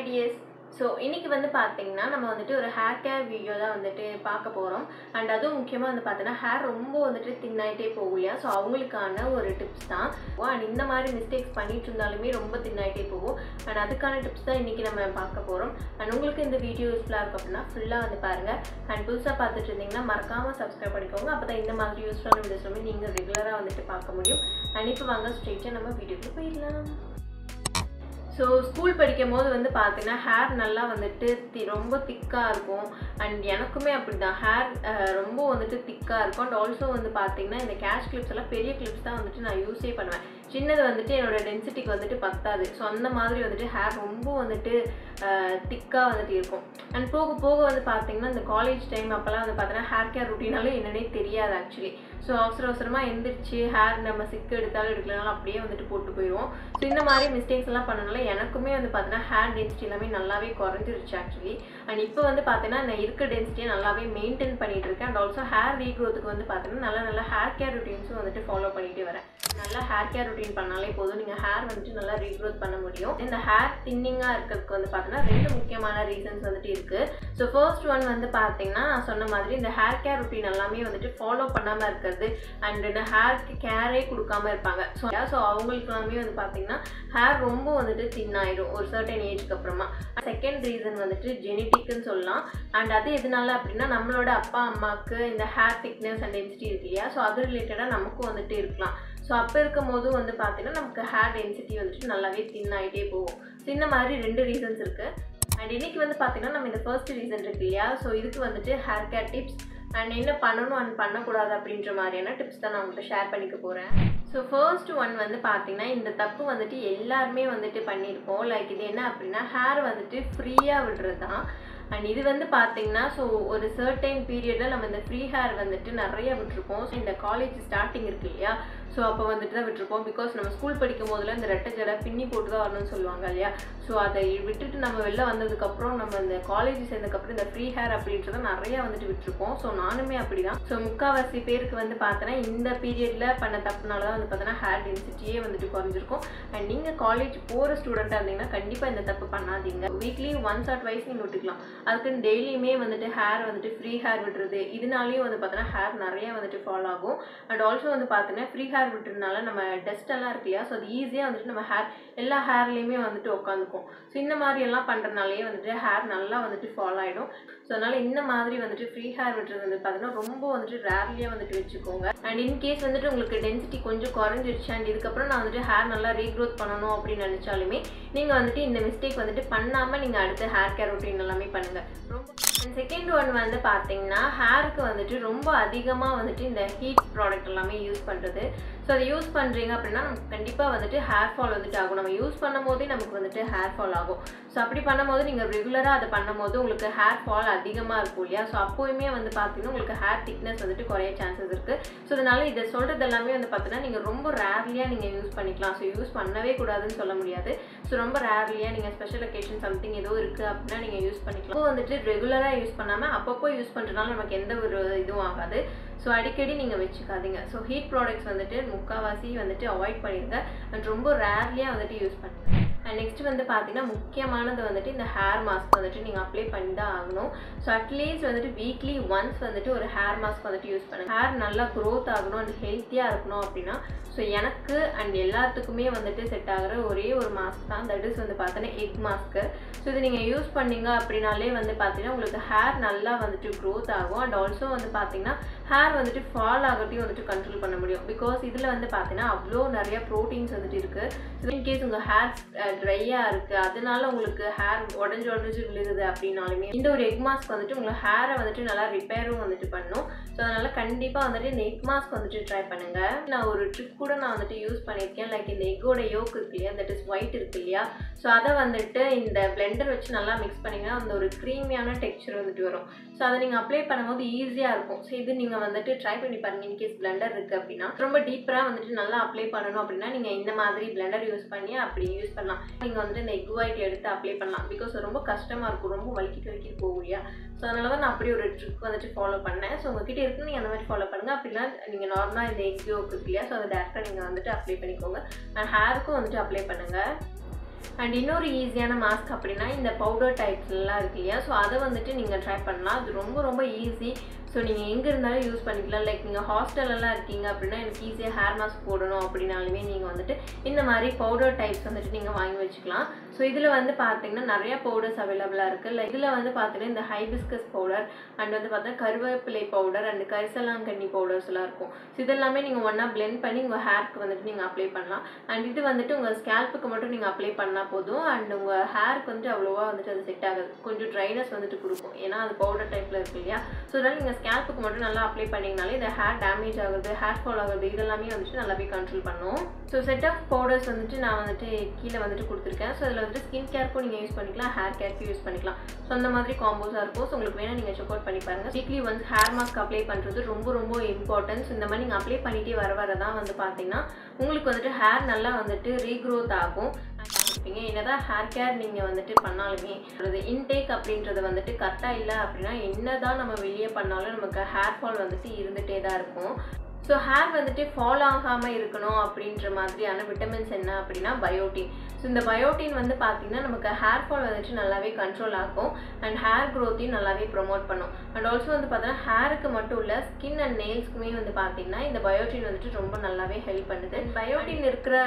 Hi dears. So இன்னைக்கு வந்து பாத்தீங்கன்னா நம்ம வந்துட்டு ஒரு ஹேர் கேர் வீடியோ தான் வந்துட்டு பார்க்க போறோம். அண்ட் அதுவும் முக்கியமா வந்து பார்த்தீங்கன்னா ஹேர் ரொம்ப வந்துட்டு தின் ஆயிட்டே போகும் இல்லையா? ஸோ அவங்களுக்கான ஒரு டிப்ஸ் தான். அண்ட் இந்த மாதிரி மிஸ்டேக்ஸ் பண்ணிட்டு இருந்தாலுமே ரொம்ப தின் ஆயிட்டே போகும். அண்ட் அதுக்கான டிப்ஸ் தான் இன்னைக்கு நம்ம பார்க்க போறோம். அண்ட் உங்களுக்கு இந்த வீடியோ யூஸ்ஃபுல்லாக இருக்கும் அப்படின்னா ஃபுல்லாக வந்து பாருங்க. அண்ட் புதுசாக பார்த்துட்டு இருந்தீங்கன்னா மறக்காம சப்ஸ்கிரைப் பண்ணிக்கோங்க. அப்போ தான் இந்த மாதிரி யூஸ்ஃபுல்லான வீடியோஸ் வந்து நீங்கள் ரெகுலராக வந்துட்டு பார்க்க முடியும். அண்ட் இப்போ வாங்க ஸ்ட்ரெயிட்டாக நம்ம வீடியோக்கு போயிடலாம். ஸோ ஸ்கூல் படிக்கும் போது வந்து பார்த்தீங்கன்னா ஹேர் நல்லா வந்துட்டு ரொம்ப திக்காக இருக்கும். அண்ட் எனக்குமே அப்படி தான் ஹேர் ரொம்ப வந்துட்டு திக்காக இருக்கும். அண்ட் ஆல்சோ வந்து பார்த்தீங்கன்னா இந்த கேஷ் கிளிப்ஸ் எல்லாம் பெரிய கிளிப்ஸ் தான் வந்துட்டு நான் யூஸே பண்ணுவேன். சின்னது வந்துட்டு என்னோட டென்சிட்டிக்கு வந்துட்டு பத்தாது. ஸோ அந்த மாதிரி வந்துட்டு ஹேர் ரொம்ப வந்துட்டு திக்காக வந்துட்டு இருக்கும். அண்ட் போக போக வந்து பார்த்தீங்கன்னா இந்த காலேஜ் டைம் அப்போல்லாம் வந்து பார்த்தீங்கன்னா ஹேர் கேர் ரொட்டீனாலும் என்னன்னே தெரியாது ஆக்சுவலி. ஸோ அவசரமாக எந்திரிச்சு ஹேர் நம்ம சிக்கு எடுத்தாலும் எடுக்கலனாலும் அப்படியே வந்துட்டு போட்டு போயிடுவோம். ஸோ இந்த மாதிரி மிஸ்டேக்ஸ் எல்லாம் பண்ணனால எனக்குமே வந்து பார்த்தீங்கன்னா ஹேர் டென்சிட்டி எல்லாமே நல்லாவே குறைஞ்சிருச்சு ஆக்சுவலி. அண்ட் இப்போ வந்து பார்த்தீங்கன்னா நான் இருக்க டென்சிட்டியை நல்லாவே மெயின்டைன் பண்ணிட்டு இருக்கேன். அண்ட் ஆல்சோ ஹேர் ரீக்ரோத்துக்கு வந்து பார்த்தீங்கன்னா நல்ல ஹேர் கேர் ரொட்டீன்ஸும் வந்துட்டு ஃபாலோ பண்ணிட்டு வரேன். நல்லா ஹேர் கேர் ரொட்டீன் பண்ணாலே போதும், நீங்கள் ஹேர் வந்துட்டு நல்லா ரீக்ரோத் பண்ண முடியும். இந்த ஹேர் தின்னிங்காக இருக்கிறதுக்கு வந்து பார்த்தீங்கன்னா ரெண்டு முக்கியமான ரீசன்ஸ் வந்துட்டு இருக்குது. ஸோ ஃபர்ஸ்ட் ஒன் வந்து பார்த்தீங்கன்னா நான் சொன்ன மாதிரி இந்த ஹேர் கேர் ரொட்டீன் எல்லாமே வந்துட்டு ஃபாலோ பண்ணாமல் இருக்கிறது. அண்ட் இந்த ஹேருக்கு கேரே கொடுக்காம இருப்பாங்க. ஸோ அவங்களுக்கு எல்லாமே வந்து பார்த்தீங்கன்னா ஹேர் ரொம்ப வந்துட்டு தின் ஆயிடும் ஒரு சர்டன் ஏஜ்க்கு அப்புறமா. செகண்ட் ரீசன் வந்துட்டு ஜெனட்டிக்னு சொல்லலாம். அண்ட் அது எதனால அப்படின்னா நம்மளோட அப்பா அம்மாவுக்கு இந்த ஹேர் திக்னஸ் அண்ட் டென்சிட்டி இருக்கு இல்லையா? ஸோ அது ரிலேட்டடாக நமக்கும் வந்துட்டு இருக்கலாம். ஸோ அப்போ இருக்கும் போது வந்து பார்த்தீங்கன்னா நமக்கு ஹேர் டென்சிட்டி வந்துட்டு நல்லாவே தின் ஆகிட்டே போகும். ஸோ இந்த மாதிரி ரெண்டு ரீசன்ஸ் இருக்குது. அண்ட் இன்றைக்கி வந்து பார்த்தீங்கன்னா நம்ம இந்த ஃபர்ஸ்ட் ரீசன் இருக்கு இல்லையா? ஸோ இதுக்கு வந்துட்டு ஹேர் கேர் டிப்ஸ் அண்ட் என்ன பண்ணணும் அண்ட் பண்ணக்கூடாது அப்படின்ற மாதிரியான டிப்ஸ் தான் நான் உங்கள்கிட்ட ஷேர் பண்ணிக்க போகிறேன். ஸோ ஃபர்ஸ்ட் ஒன் வந்து பார்த்தீங்கன்னா இந்த தப்பு வந்துட்டு எல்லாருமே வந்துட்டு பண்ணியிருப்போம். லைக் இது என்ன அப்படின்னா ஹேர் வந்துட்டு ஃப்ரீயாக விடுறது தான். அண்ட் இது வந்து பார்த்தீங்கன்னா ஸோ ஒரு சர்டைன் பீரியடில் நம்ம இந்த ஃப்ரீ ஹேர் வந்துட்டு நிறைய விட்டுருப்போம். ஸோ இந்த காலேஜ் ஸ்டார்டிங் இருக்கு இல்லையா? ஸோ அப்போ வந்துட்டு தான் விட்டுருப்போம். பிகாஸ் நம்ம ஸ்கூல் படிக்கும் போதில் இந்த ரெட்டை ஜடை பின்னி போட்டு தான் வரணும்னு சொல்லுவாங்க இல்லையா? ஸோ அதை விட்டுட்டு நம்ம வெளில வந்ததுக்கப்புறம் நம்ம இந்த காலேஜ் சேர்ந்ததுக்கப்புறம் இந்த ஃப்ரீ ஹேர் அப்படின்றத நிறையா வந்துட்டு விட்டுருப்போம். ஸோ நானுமே அப்படி தான். ஸோ முக்கால்வாசி பேருக்கு வந்து பார்த்தோன்னா இந்த பீரியடில் பண்ண தப்புனால தான் வந்து பார்த்தோன்னா ஹேர் டென்சிட்டியே வந்துட்டு குறைஞ்சிருக்கும். அண்ட் நீங்கள் காலேஜ் போகிற ஸ்டூடெண்ட்டாக இருந்தீங்கன்னா கண்டிப்பாக இந்த தப்பு பண்ணாதீங்க. வீக்லி ஒன்ஸ் ஆர் ட்வைஸ் நீங்கள் விட்டுக்கலாம். அதுக்குன்னு டெய்லியுமே வந்துட்டு ஹேர் வந்துட்டு ஃப்ரீ ஹேர் விட்டுறது இதனாலேயும் வந்து பார்த்தோன்னா ஹேர் நிறையா வந்துட்டு ஃபால் ஆகும். அண்ட் ஆல்சோ வந்து பார்த்தீங்கன்னா ஃப்ரீ ஹேர் விட்டுறதுனால நம்ம டஸ்ட் எல்லாம் இருக்கு இல்லையா? ஸோ அது ஈஸியாக வந்துட்டு நம்ம ஹேர் எல்லா ஹேர்லேயுமே வந்துட்டு உட்காந்துக்கும். ஸோ இந்த மாதிரி எல்லாம் பண்ணுறதுனாலே வந்துட்டு ஹேர் நல்லா வந்துட்டு ஃபால் ஆகிடும். ஸோ அதனால் இந்த மாதிரி வந்துட்டு ஃப்ரீ ஹேர் விட்டுறது வந்து பார்த்தீங்கன்னா ரொம்ப வந்துட்டு ரேர்லியாக வந்துட்டு வச்சுக்கோங்க. அண்ட் இன்கேஸ் வந்துட்டு உங்களுக்கு டென்சிட்டி கொஞ்சம் குறைஞ்சிருச்சு அண்ட் இதுக்கப்புறம் நான் வந்துட்டு ஹேர் நல்லா ரீக்ரோத் பண்ணணும் அப்படின்னு நினச்சாலுமே நீங்கள் வந்துட்டு இந்த மிஸ்டேக் வந்துட்டு பண்ணாமல் நீங்கள் அடுத்த ஹேர் கேர் ரொட்டீன் எல்லாமே பண்ணுங்கள். ரொம்ப அண்ட் செகண்ட் ஒன் வந்து பார்த்தீங்கன்னா ஹேருக்கு வந்துட்டு ரொம்ப அதிகமாக வந்துட்டு இந்த ஹீட் ப்ராடக்ட் எல்லாமே யூஸ் பண்ணுறது. ஸோ அதை யூஸ் பண்ணுறீங்க அப்படின்னா நமக்கு கண்டிப்பாக வந்துட்டு ஹேர் ஃபால் வந்துட்டு ஆகும். நம்ம யூஸ் பண்ணும் போதே நமக்கு வந்துட்டு ஹேர் ஃபால் ஆகும். ஸோ அப்படி பண்ணும்போது நீங்கள் ரெகுலராக அதை பண்ணும்போது உங்களுக்கு ஹேர் ஃபால் அதிகமாக இருக்கும் இல்லையா? ஸோ அப்போயுமே வந்து பார்த்தீங்கன்னா உங்களுக்கு ஹேர் திக்னஸ் வந்துட்டு குறைய சான்சஸ் இருக்குது. ஸோ அதனால் இதை சொல்கிறது எல்லாமே வந்து பார்த்தீங்கன்னா நீங்கள் ரொம்ப ரேர்லியாக நீங்கள் யூஸ் பண்ணிக்கலாம். ஸோ யூஸ் பண்ணவே கூடாதுன்னு சொல்ல முடியாது. ஸோ ரொம்ப ரேர்லியாக நீங்கள் ஸ்பெஷல் ஒகேஷன் சம்திங் ஏதோ இருக்குது அப்படின்னா நீங்கள் யூஸ் பண்ணிக்கலாம். இப்போ வந்துட்டு ரெகுலராக யூஸ் பண்ணாமல் அப்பப்போ யூஸ் பண்ணுறதுனால நமக்கு எந்த ஒரு இதுவும் ஆகாது. ஸோ அடிக்கடி நீங்கள் வச்சுக்காதீங்க. ஸோ ஹீட் ப்ராடக்ட்ஸ் வந்துட்டு முக்கால்வாசி வந்துட்டு அவாய்ட் பண்ணிடுங்க. அண்ட் ரொம்ப ரேர்லியாக வந்துட்டு யூஸ் பண்ணுங்கள். அண்ட் நெக்ஸ்ட் வந்து பார்த்தீங்கன்னா முக்கியமானது வந்துட்டு இந்த ஹேர் மாஸ்க் வந்துட்டு நீங்கள் அப்ளை பண்ணி தான் ஆகணும். ஸோ அட்லீஸ்ட் வந்துட்டு வீக்லி ஒன்ஸ் வந்துட்டு ஒரு ஹேர் மாஸ்க் வந்துட்டு யூஸ் பண்ணுங்கள். ஹேர் நல்லா க்ரோத் ஆகணும் அண்ட் ஹெல்த்தியாக இருக்கணும் அப்படின்னா ஸோ எனக்கு அண்ட் எல்லாத்துக்குமே வந்துட்டு செட் ஆகிற ஒரே ஒரு மாஸ்க் தான். தட் இஸ் வந்து பார்த்தீங்கன்னா எக் மாஸ்க்கு. ஸோ இது நீங்கள் யூஸ் பண்ணிங்க அப்படின்னாலே வந்து பார்த்தீங்கன்னா உங்களுக்கு ஹேர் நல்லா வந்துட்டு க்ரோத் ஆகும். அண்ட் ஆல்சோ வந்து பார்த்தீங்கன்னா ஹேர் வந்துட்டு ஃபால் ஆகட்டையும் வந்துட்டு கண்ட்ரோல் பண்ண முடியும். பிகாஸ் இதில் வந்து பார்த்தீங்கன்னா அவ்வளோ நிறைய ப்ரோட்டீன்ஸ் வந்துட்டு இருக்குது. ஸோ இன்கேஸ் உங்கள் ஹேர் ட்ரையாக இருக்குது அதனால உங்களுக்கு ஹேர் உடஞ்சி விழுகுது அப்படின்னாலுமே இந்த ஒரு எக் மாஸ்க் வந்துட்டு உங்களுக்கு ஹேரை வந்துட்டு நல்லா ரிப்பேரும் வந்துட்டு பண்ணும். ஸோ அதனால் கண்டிப்பாக வந்துட்டு இந்த எக் மாஸ்க் வந்துட்டு ட்ரை பண்ணுங்கள். நான் ஒரு ட்ரிக் கூட நான் வந்துட்டு யூஸ் பண்ணியிருக்கேன். லைக் இந்த எக்கோட யோக் இருக்கு இல்லையா? தட் இஸ் ஒயிட் இருக்கு இல்லையா? ஸோ அதை வந்துட்டு இந்த பிளெண்டர் வச்சு நல்லா மிக்ஸ் பண்ணிங்கன்னா அந்த ஒரு க்ரீமியான டெக்ஸ்சர் வந்துட்டு வரும். ஸோ அதை நீங்கள் அப்ளை பண்ணும்போது ஈஸியாக இருக்கும். ஸோ இது நீங்கள் வந்துட்டு ட்ரை பண்ணி பாருங்கள். இன்கேஸ் பிளெண்டர் இருக்குது அப்படின்னா ரொம்ப டீப்பராக வந்துட்டு நல்லா அப்ளை பண்ணணும் அப்படின்னா நீங்கள் இந்த மாதிரி பிளெண்டர் யூஸ் பண்ணி அப்படி யூஸ் பண்ணலாம். நீங்கள் வந்துட்டு இந்த எக் ஒயிட் எடுத்து அப்ளை பண்ணலாம். பிகாஸ் ரொம்ப கஷ்டமாக இருக்கும், ரொம்ப வலிக்கிட்டு போகும் இல்லையா? ஸோ அதனால தான் நான் அப்படி ஒரு ட்ரிக் வந்துட்டு ஃபாலோ பண்ணேன். ஸோ உங்ககிட்ட இருக்குன்னு நீங்கள் அந்த மாதிரி ஃபாலோ பண்ணுங்கள். அப்படின்னா நீங்கள் நார்மலாக இந்த எக் யோக் இருக்கு இல்லையா? ஸோ அதை டேரெக்டாக நீங்கள் வந்துட்டு அப்ளை பண்ணிக்கோங்க. ஹேருக்கும் வந்துட்டு அப்ளை பண்ணுங்கள். அண்ட் இன்னொரு ஈஸியான மாஸ்க் அப்படின்னா இந்த பவுடர் டைப்ஸ்லாம் இருக்கு இல்லையா, ஸோ அதை வந்துட்டு நீங்கள் ட்ரை பண்ணலாம். அது ரொம்ப ரொம்ப ஈஸி. ஸோ நீங்கள் எங்கே இருந்தாலும் யூஸ் பண்ணிக்கலாம். லைக் நீங்கள் ஹாஸ்டலெல்லாம் இருக்கீங்க அப்படின்னா எனக்கு ஈஸியாக ஹேர் மாஸ்க் போடணும் அப்படின்னாலுமே நீங்கள் வந்துட்டு இந்த மாதிரி பவுடர் டைப்ஸ் வந்துட்டு நீங்கள் வாங்கி வச்சுக்கலாம். ஸோ இதில் வந்து பார்த்தீங்கன்னா நிறையா பவுடர்ஸ் அவைலபிளாக இருக்குது. லைக் இதில் வந்து பார்த்தீங்கன்னா இந்த ஹைபிஸ்கஸ் பவுடர் அண்ட் வந்து பார்த்தீங்கன்னா கருவேப்பிலை பவுடர் அண்ட் கரிசலாங்கண்ணி பவுடர்ஸ்லாம் இருக்கும். ஸோ இதெல்லாமே நீங்கள் ஒன்றா பிளெண்ட் பண்ணி உங்கள் ஹேருக்கு வந்துட்டு நீங்கள் அப்ளை பண்ணலாம். அண்ட் இது வந்துட்டு உங்கள் ஸ்கேல்ப்புக்கு மட்டும் நீங்கள் அப்ளை பண்ணால் போதும். அண்ட் உங்கள் ஹேருக்கு வந்துட்டு அவ்வளோவா வந்துட்டு அது செட் ஆகாது. கொஞ்சம் ட்ரைனஸ் வந்துட்டு கொடுக்கும், ஏன்னா அது பவுடர் டைப்பில் இருக்கு இல்லையா. ஸோ அதனால் நீங்கள் ஸ்கேல்ப்புக்கு மட்டும் நல்லா அப்ளை பண்ணிங்கனாலே இந்த ஹேர் டேமேஜ் ஆகுது, ஹேர் ஃபால் ஆகுது, இதெல்லாமே வந்துட்டு நல்லாவே கண்ட்ரோல் பண்ணும். ஸோ செட் ஆஃப் பவுடர்ஸ் வந்துட்டு நான் வந்துட்டு கீழே வந்துட்டு கொடுத்துருக்கேன். ஸோ அதில் வந்துட்டு ஸ்கின் கேருக்கும் நீங்கள் யூஸ் பண்ணிக்கலாம், ஹேர் கேருக்கும் யூஸ் பண்ணிக்கலாம். ஸோ அந்த மாதிரி காம்போஸாக இருக்கும். ஸோ உங்களுக்கு வேணால் நீங்கள் செக் அவுட் பண்ணி பாருங்கள். Weekly once hair mask apply பண்ணுறது ரொம்ப ரொம்ப இம்பார்ட்டன்ஸ். இந்த மாதிரி நீங்கள் அப்ளை பண்ணிகிட்டே வர தான் வந்து பார்த்தீங்கன்னா உங்களுக்கு வந்துட்டு ஹேர் நல்லா வந்துட்டு ரீக்ரோத் ஆகும். என்னதான் ஹேர் கேர் நீங்கள் வந்துட்டு பண்ணாலுமே அது இன்டேக் அப்படின்றது வந்துட்டு கரெக்டாக இல்லை அப்படின்னா என்னதான் நம்ம வெளியே பண்ணாலும் நமக்கு ஹேர் ஃபால் வந்துட்டு இருந்துகிட்டே தான் இருக்கும். ஸோ ஹேர் வந்துட்டு ஃபால் ஆகாமல் இருக்கணும் அப்படின்ற மாதிரியான விட்டமின்ஸ் என்ன அப்படின்னா பயோட்டின். ஸோ இந்த பயோட்டின் வந்து பார்த்திங்கன்னா நமக்கு ஹேர் ஃபால் வந்துட்டு நல்லாவே கண்ட்ரோல் ஆகும் அண்ட் ஹேர் க்ரோத்தையும் நல்லாவே ப்ரொமோட் பண்ணும். அண்ட் ஆல்சோ வந்து பார்த்தீங்கன்னா ஹேருக்கு மட்டும் இல்லை ஸ்கின் அண்ட் நெயில்ஸ்க்குமே வந்து பார்த்திங்கன்னா இந்த பயோட்டின் வந்துட்டு ரொம்ப நல்லாவே ஹெல்ப் பண்ணுது. பயோட்டின் இருக்கிற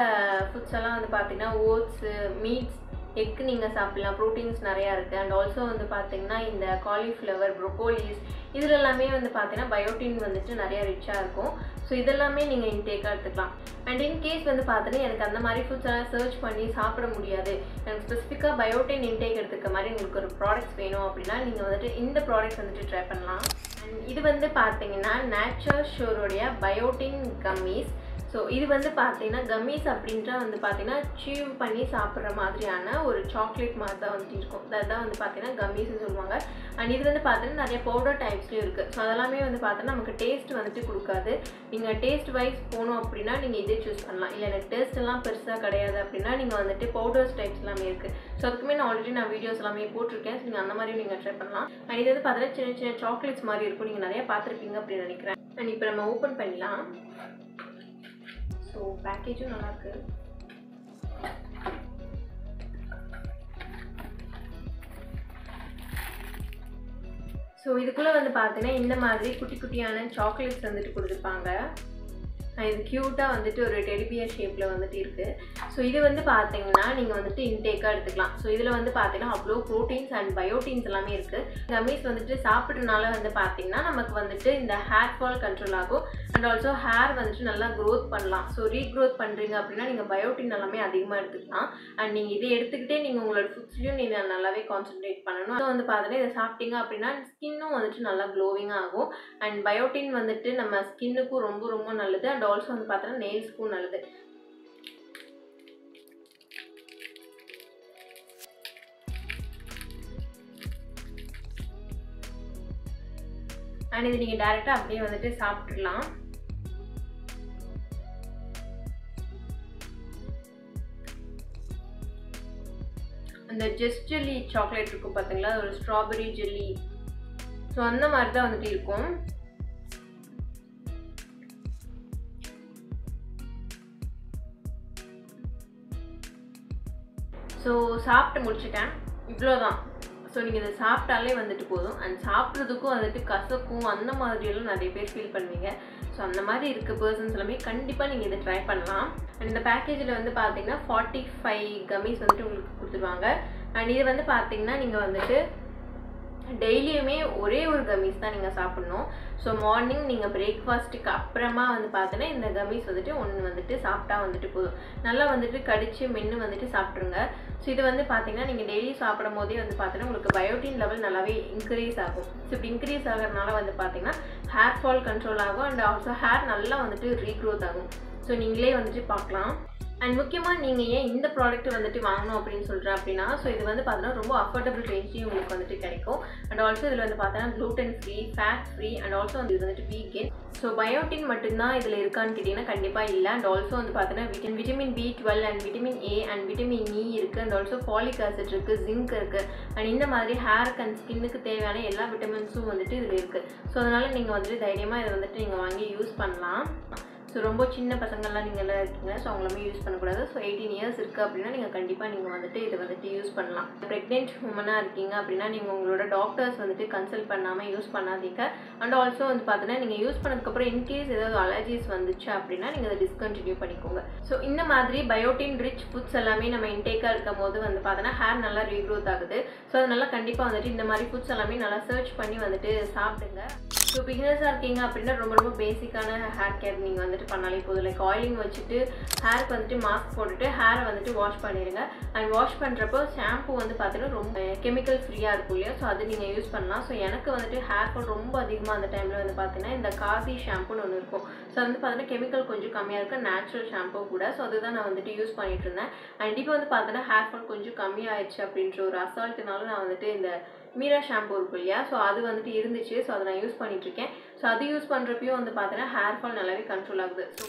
ஃபுட்ஸ் எல்லாம் வந்து பார்த்திங்கன்னா ஓட்ஸு, மீட்ஸ், எக் நீங்கள் சாப்பிடலாம், ப்ரோட்டீன்ஸ் நிறையா இருக்குது. அண்ட் ஆல்சோ வந்து பார்த்திங்கன்னா இந்த காலிஃப்ளவர், ப்ரொக்கோலிஸ் இதில் எல்லாமே வந்து பார்த்திங்கன்னா பயோட்டின் வந்துட்டு நிறையா ரிச்சாக இருக்கும். ஸோ இதெல்லாமே நீங்கள் இன்டேக்காக எடுத்துக்கலாம். அண்ட் இன்கேஸ் வந்து பார்த்தீங்கன்னா எனக்கு அந்த மாதிரி ஃபுட்ஸ் எல்லாம் சர்ச் பண்ணி சாப்பிட முடியாது, எனக்கு ஸ்பெசிஃபிக்காக பயோட்டின் இன்டேக் எடுத்துக்க மாதிரி உங்களுக்கு ஒரு ப்ராடக்ட்ஸ் வேணும் அப்படின்னா நீங்கள் வந்துட்டு இந்த ப்ராடக்ட்ஸ் வந்துட்டு ட்ரை பண்ணலாம். அண்ட் இது வந்து பார்த்தீங்கன்னா நேச்சர் ஷோருடைய பயோட்டின் கம்மீஸ். ஸோ இது வந்து பார்த்தீங்கன்னா கம்மீஸ் அப்படின்ற வந்து பார்த்தீங்கன்னா சீவ் பண்ணி சாப்பிட்ற மாதிரியான ஒரு சாக்லேட் மாதிரி தான் வந்துட்டு இருக்கும். அதுதான் வந்து பார்த்தீங்கன்னா கம்மீஸ்ன்னு சொல்லுவாங்க. அண்ட் இது வந்து பார்த்தீங்கன்னா நிறைய பவுடர் டைப்ஸ்லையும் இருக்குது. ஸோ அதெல்லாமே வந்து பார்த்தீங்கன்னா நமக்கு டேஸ்ட் வந்துட்டு கொடுக்காது. நீங்கள் டேஸ்ட் வைஸ் போகணும் அப்படின்னா நீங்கள் இதே சூஸ் பண்ணலாம். இல்லை எனக்கு டேஸ்ட் எல்லாம் பெருசாக கிடையாது அப்படின்னா நீங்கள் வந்துட்டு பவுடர்ஸ் டைப்ஸ் எல்லாமே இருக்குது. ஸோ அதுக்குமே நான் ஆல்ரெடி வீடியோஸ் எல்லாமே போட்டிருக்கேன். ஸோ நீங்கள் அந்த மாதிரி நீங்கள் ட்ரை பண்ணலாம். அண்ட் இது வந்து பார்த்தீங்கன்னா சின்ன சின்ன சாக்லேட்ஸ் மாதிரி இருக்கும். நீங்கள் நிறையா பார்த்துருப்பீங்க அப்படின்னு நினைக்கிறேன். அண்ட் இப்போ நம்ம ஓப்பன் பண்ணலாம். ஸோ பேக்கேஜும் நல்லாயிருக்கு. ஸோ இதுக்குள்ளே வந்து பார்த்தீங்கன்னா இந்த மாதிரி குட்டி குட்டியான சாக்லேட்ஸ் வந்துட்டு கொடுத்துருப்பாங்க. இது க்யூட்டாக வந்துட்டு ஒரு டெடிபியர் ஷேப்பில் வந்துட்டு இருக்குது. ஸோ இது வந்து பார்த்தீங்கன்னா நீங்கள் வந்துட்டு இன்டேக்காக எடுத்துக்கலாம். ஸோ இதில் வந்து பார்த்தீங்கன்னா அவ்வளோ ப்ரோட்டீன்ஸ் அண்ட் பயோட்டின்ஸ் எல்லாமே இருக்குது. கம்மீஸ் வந்துட்டு சாப்பிட்றதுனால வந்து பார்த்தீங்கன்னா நமக்கு வந்துட்டு இந்த ஹேர் ஃபால் கண்ட்ரோல் ஆகும் அண்ட் ஆல்சோ ஹேர் வந்துட்டு நல்லா க்ரோத் பண்ணலாம். ஸோ ரீக்ரோத் பண்ணுறீங்க அப்படின்னா நீங்கள் பயோட்டின் எல்லாமே அதிகமாக எடுத்துக்கலாம். அண்ட் நீங்கள் இதை எடுத்துக்கிட்டே நீங்கள் உங்களோட ஃபுட்ஸ்லையும் நீங்கள் நல்லாவே கான்சன்ட்ரேட் பண்ணணும். ஸோ வந்து பார்த்தீங்கன்னா இதை சாப்பிட்டீங்க அப்படின்னா ஸ்கின்னும் வந்துட்டு நல்லா க்ளோவிங்காக ஆகும். அண்ட் பயோட்டின் வந்துட்டு நம்ம ஸ்கின்னுக்கும் ரொம்ப ரொம்ப நல்லது. அண்ட் ஆல்சோ வந்து பார்த்தீங்கன்னா நெயில்ஸ்க்கும் நல்லது. அண்ட் இது நீங்கள் டைரெக்டாக அப்படியே வந்துட்டு சாப்பிட்றலாம். அந்த ஜெஸ்ட் ஜெல்லி சாக்லேட் இருக்கும் பார்த்தீங்களா, ஒரு ஸ்ட்ராபெரி ஜெல்லி. ஸோ அந்த மாதிரி தான் வந்துட்டு இருக்கும். ஸோ சாப்பிட்டு முடிச்சுட்டேன், இவ்வளோதான். ஸோ நீங்கள் இதை சாப்பிட்டாலே வந்துட்டு போதும். அண்ட் சாப்பிட்றதுக்கும் வந்துட்டு கசக்கும் அந்த மாதிரியெல்லாம் நிறைய பேர் ஃபீல் பண்ணுவீங்க. ஸோ அந்த மாதிரி இருக்க பர்சன்ஸ் எல்லாமே கண்டிப்பாக நீங்கள் இதை ட்ரை பண்ணலாம். அண்ட் இந்த பேக்கேஜில் வந்து பார்த்தீங்கன்னா 45 கம்மீஸ் வந்துட்டு உங்களுக்கு கொடுத்துருவாங்க. அண்ட் இது வந்து பார்த்தீங்கன்னா நீங்கள் வந்துட்டு டெய்லியுமே ஒரே ஒரு கம்மீஸ் தான் நீங்கள் சாப்பிட்ணும். ஸோ மார்னிங் நீங்கள் பிரேக்ஃபாஸ்ட்டுக்கு அப்புறமா வந்து பார்த்தீங்கன்னா இந்த கம்மீஸ் வந்துட்டு ஒன்று வந்துட்டு சாப்பிட்டா வந்துட்டு போதும். நல்லா வந்துட்டு கடிச்சு மென்று வந்துட்டு சாப்பிட்ருங்க. ஸோ இது வந்து பார்த்தீங்கன்னா நீங்கள் டெய்லி சாப்பிடும் போதே வந்து பார்த்தீங்கன்னா உங்களுக்கு பயோட்டின் லெவல் நல்லாவே இன்க்ரீஸ் ஆகும். ஸோ இப்படி இன்க்ரீஸ் ஆகிறதுனால வந்து பார்த்தீங்கன்னா ஹேர் ஃபால் கண்ட்ரோல் ஆகும் அண்ட் ஆல்சோ ஹேர் நல்லா வந்துட்டு ரீக்ரோத் ஆகும். ஸோ நீங்களே வந்துட்டு பார்க்கலாம். அண்ட் முக்கியமாக நீங்கள் ஏன் இந்த ப்ராடக்ட் வந்துட்டு வாங்கணும் அப்படின்னு சொல்கிறேன் அப்படின்னா, ஸோ இது வந்து பார்த்தீங்கன்னா ரொம்ப அஃபோர்டபுள் ரேஞ்ச்லேயும் உங்களுக்கு வந்துட்டு கிடைக்கும். அண்ட் ஆல்சோ இதில் வந்து பார்த்தீங்கன்னா gluten free, fat free and also வந்து இது வந்துட்டு வீகன். ஸோ பயோட்டின் மட்டும்தான் இதில் இருக்கான்னு கேட்டிங்கன்னா கண்டிப்பாக இல்லை. அண்ட் ஆல்சோ வந்து பார்த்தீங்கன்னா vitamin B12 and vitamin A and vitamin E இருக்குது. அண்ட் ஆல்சோ ஃபாலிக் ஆசிட் இருக்குது, ஜிங்க் இருக்குது. அண்ட் இந்த மாதிரி ஹேருக்கு அண்ட் ஸ்கின்னுக்கு தேவையான எல்லா விட்டமின்ஸும் வந்துட்டு இதில் இருக்குது. ஸோ அதனால் நீங்கள் வந்துட்டு தைரியமாக இதை வந்துட்டு நீங்கள் வாங்கி யூஸ் பண்ணலாம். ஸோ ஸோ ரொம்ப சின்ன பசங்கள்லாம் நீங்கள்லாம் இருக்கீங்க, ஸோ அவங்களுமே யூஸ் பண்ணக்கூடாது. ஸோ 18 இயர்ஸ் இருக்குது அப்படின்னா நீங்கள் கண்டிப்பாக நீங்கள் வந்துட்டு இதை வந்துட்டு யூஸ் பண்ணலாம். ப்ரெக்னென்ட் உமனாக இருக்கீங்க அப்படின்னா நீங்கள் உங்களோட டாக்டர்ஸ் வந்துட்டு கன்சல்ட் பண்ணாமல் யூஸ் பண்ணாதீங்க. அண்ட் ஆல்சோ வந்து பார்த்தீங்கன்னா நீங்கள் யூஸ் பண்ணதுக்கப்புறம் இன்கேஸ் ஏதாவது அலர்ஜிஸ் வந்துச்சு அப்படின்னா நீங்கள் அதை டிஸ்கண்டினியூ பண்ணிக்கோங்க. ஸோ இந்த மாதிரி பயோட்டின் ரிச் ஃபுட்ஸ் எல்லாமே நம்ம இன்டேக்காக இருக்கும் போது வந்து பார்த்தீங்கன்னா ஹேர் நல்லா ரீக்ரோத் ஆகுது. ஸோ அதனால கண்டிப்பாக வந்துட்டு இந்த மாதிரி ஃபுட்ஸ் எல்லாமே நல்லா சர்ச் பண்ணி வந்துட்டு சாப்பிடுங்க. ஸோ பிகினர்ஸாக இருக்கீங்க அப்படின்னா ரொம்ப பேசிக்கான ஹேர் கேர் நீங்கள் வந்துட்டு பண்ணாலே போதும். லைக் ஆயிலிங் வச்சுட்டு ஹேருக்கு வந்துட்டு மாஸ்க் போட்டுட்டு ஹேரை வந்துட்டு வாஷ் பண்ணிடுங்க. அண்ட் வாஷ் பண்ணுறப்போ ஷாம்பு வந்து பார்த்தீங்கன்னா ரொம்ப கெமிக்கல் ஃப்ரீயாக இருக்கும் இல்லையா, ஸோ அது நீங்கள் யூஸ் பண்ணலாம். ஸோ எனக்கு வந்துட்டு ஹேர் ஃபால் ரொம்ப அதிகமாக அந்த டைமில் வந்து பார்த்தீங்கன்னா இந்த காதி ஷாம்புன்னு ஒன்று இருக்கும். ஸோ வந்து பார்த்தீங்கன்னா கெமிக்கல் கொஞ்சம் கம்மியாக இருக்க நேச்சுரல் ஷாம்பு கூட. ஸோ அதுதான் நான் வந்துட்டு யூஸ் பண்ணிட்டு இருந்தேன். அண்ட் இப்போ வந்து பார்த்தீங்கன்னா ஹேர் ஃபால் கொஞ்சம் கம்மியாகிடுச்சு அப்படின்ற ஒரு அசால்ட்டுனால நான் வந்துட்டு இந்த மீரா ஷாம்பு இருக்கும் இல்லையா, ஸோ அது வந்துட்டு இருந்துச்சு. ஸோ அதை நான் யூஸ் பண்ணிட்டுருக்கேன். ஸோ அது யூஸ் பண்ணுறப்பையும் வந்து பார்த்தீங்கன்னா ஹேர் ஃபால் நல்லாவே கண்ட்ரோல் ஆகுது. ஸோ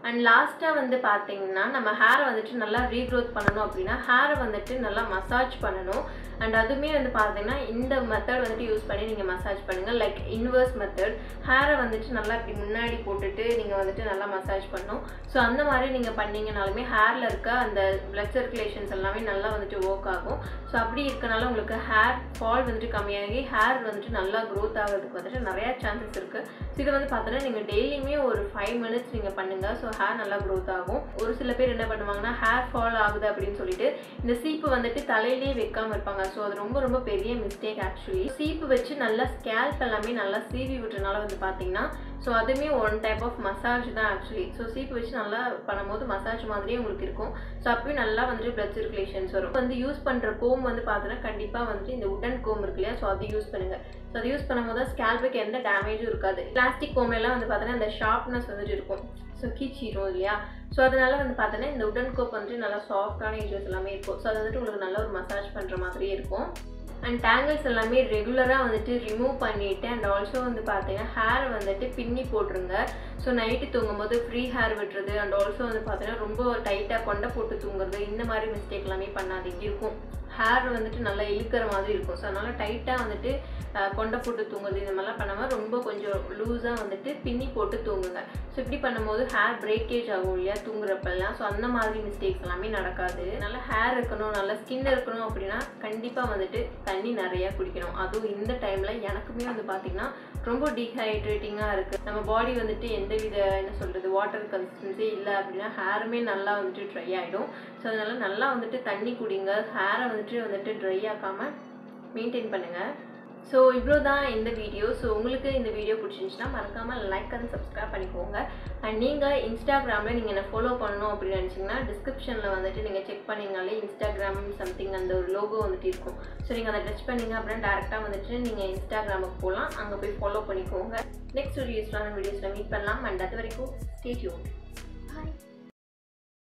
அண்ட் லாஸ்ட்டாக வந்து பார்த்தீங்கன்னா நம்ம ஹேரை வந்துட்டு நல்லா ரீக்ரோத் பண்ணணும் அப்படின்னா ஹேரை வந்துட்டு நல்லா மசாஜ் பண்ணணும். அண்ட் அதுவுமே வந்து பார்த்தீங்கன்னா இந்த மெத்தட் வந்துட்டு யூஸ் பண்ணி நீங்கள் மசாஜ் பண்ணுங்கள். லைக் இன்வர்ஸ் மெத்தட், ஹேரை வந்துட்டு நல்லா இப்படி முன்னாடி போட்டுட்டு நீங்கள் வந்துட்டு நல்லா மசாஜ் பண்ணணும். ஸோ அந்த மாதிரி நீங்கள் பண்ணிங்கனாலுமே ஹேரில் இருக்க அந்த பிளட் சர்க்குலேஷன்ஸ் எல்லாமே நல்லா வந்துட்டு ஒர்க் ஆகும். ஸோ அப்படி இருக்கனால உங்களுக்கு ஹேர் ஃபால் வந்துட்டு கம்மியாகி ஹேர் வந்துட்டு நல்லா க்ரோத் ஆகிறதுக்கு வந்துட்டு நிறையா சான்சஸ் இருக்குது. ஸோ இதை வந்து பார்த்தீங்கன்னா நீங்கள் டெய்லியுமே ஒரு 5 மினிட்ஸ் நீங்கள் பண்ணுங்கள். ஸோ ஹேர் நல்லா க்ரோத் ஆகும். ஒரு சில பேர் என்ன பண்ணுவாங்கன்னா ஹேர் ஃபால் ஆகுது அப்படின்னு சொல்லிட்டு இந்த சீப்பு வந்துட்டு தலையிலேயே வைக்காமல் இருப்பாங்க. ஸோ அது ரொம்ப பெரிய மிஸ்டேக் ஆக்சுவலி. சீப்பு வச்சு நல்லா ஸ்கேல்ப் எல்லாமே நல்லா சீவி விட்டுறனால வந்து பார்த்தீங்கன்னா ஸோ அதுவுமே ஒன் டைப் ஆஃப் மசாஜ் தான் ஆக்சுவலி. ஸோ சீப்பு வச்சு நல்லா பண்ணும்போது மசாஜ் மாதிரியே உங்களுக்கு இருக்கும். ஸோ அப்பயும் நல்லா வந்துட்டு பிளட் சர்க்குலேஷன்ஸ் வரும். வந்து யூஸ் பண்ணுற கோம் வந்து பார்த்தீங்கன்னா கண்டிப்பாக வந்துட்டு இந்த உடன் கோம் இருக்கு இல்லையா, ஸோ அது யூஸ் பண்ணுங்கள். ஸோ அது யூஸ் பண்ணும்போது ஸ்கேல்புக்கு எந்த டேமேஜும் இருக்காது. பிளாஸ்டிக் கோம்லாம் வந்து பார்த்தீங்கன்னா இந்த ஷார்ப்னஸ் வந்துட்டு இருக்கும். ஸோ கீச்சிரும் இல்லையா, ஸோ அதனால வந்து பார்த்தீங்கன்னா இந்த உடன் கோப் வந்துட்டு நல்லா சாஃப்டான ஏஜஸ் எல்லாமே இருக்கும். ஸோ அது வந்துட்டு உங்களுக்கு நல்ல ஒரு மசாஜ் பண்ணுற மாதிரியே இருக்கும். அண்ட் டேங்கிள்ஸ் எல்லாமே ரெகுலராக வந்துட்டு ரிமூவ் பண்ணிவிட்டு அண்ட் ஆல்சோ வந்து பார்த்தீங்கன்னா ஹேரை வந்துட்டு பின்னி போட்டுருங்க. ஸோ நைட்டு தூங்கும்போது ஃப்ரீ ஹேர் விட்டுறது அண்ட் ஆல்சோ வந்து பார்த்தீங்கன்னா ரொம்ப டைட்டாக கொண்டை போட்டு தூங்குறது இந்த மாதிரி மிஸ்டேக் எல்லாமே பண்ணாதீங்க. இருக்கும் ஹேர் வந்துட்டு நல்லா இழுக்கிற மாதிரி இருக்கும். ஸோ அதனால் டைட்டாக வந்துட்டு கொண்டை போட்டு தூங்குறது இந்த மாதிரிலாம் பண்ணாமல் ரொம்ப கொஞ்சம் லூஸாக வந்துட்டு பின்னி போட்டு தூங்குங்க. ஸோ இப்படி பண்ணும்போது ஹேர் பிரேக்கேஜ் ஆகும் இல்லையா தூங்குறப்பெல்லாம். ஸோ அந்த மாதிரி மிஸ்டேக்ஸ் எல்லாமே நடக்காது. நல்லா ஹேர் இருக்கணும், நல்லா ஸ்கின் இருக்கணும் அப்படின்னா கண்டிப்பாக வந்துட்டு தண்ணி நிறையா குடிக்கணும். அதுவும் இந்த டைமில் எனக்குமே வந்து பார்த்திங்கன்னா ரொம்ப டீஹைட்ரேட்டிங்காக இருக்குது. நம்ம பாடி வந்துட்டு எந்தவித என்ன சொல்கிறது வாட்டர் கன்சிஸ்டன்சி இல்லை அப்படின்னா ஹேருமே நல்லா வந்துட்டு ட்ரை ஆகிடும். ஸோ அதனால் நல்லா வந்துட்டு தண்ணி குடிங்க. ஹேரை வந்துட்டு ட்ரை ஆக்காமல் மெயின்டைன் பண்ணுங்கள். ஸோ இவ்வளோ தான் இந்த வீடியோ. ஸோ உங்களுக்கு இந்த வீடியோ பிடிச்சிருந்துச்சுன்னா மறக்காமல் லைக் அண்ட் சப்ஸ்கிரைப் பண்ணிக்கோங்க. அண்ட் நீங்கள் இன்ஸ்டாகிராமில் நீங்கள் என்ன ஃபாலோ பண்ணணும் அப்படின்னு நினச்சிங்கன்னா டிஸ்கிரிப்ஷனில் வந்துட்டு நீங்கள் செக் பண்ணிங்கனாலே இன்ஸ்டாகிராம் சம்திங் அந்த ஒரு லோகோ வந்துட்டு இருக்கும். ஸோ நீங்கள் அதை டச் பண்ணிங்க அப்படின்னா டேரெக்டாக வந்துட்டு நீங்கள் இன்ஸ்டாகிராமுக்கு போகலாம். அங்கே போய் ஃபாலோ பண்ணிக்கோங்க. நெக்ஸ்ட் ஒரு யூஸ்ஃபுல்லான வீடியோஸில் மீட் பண்ணலாம். அண்ட் அது வரைக்கும் ஸ்டே டியூன்ட். பாய்.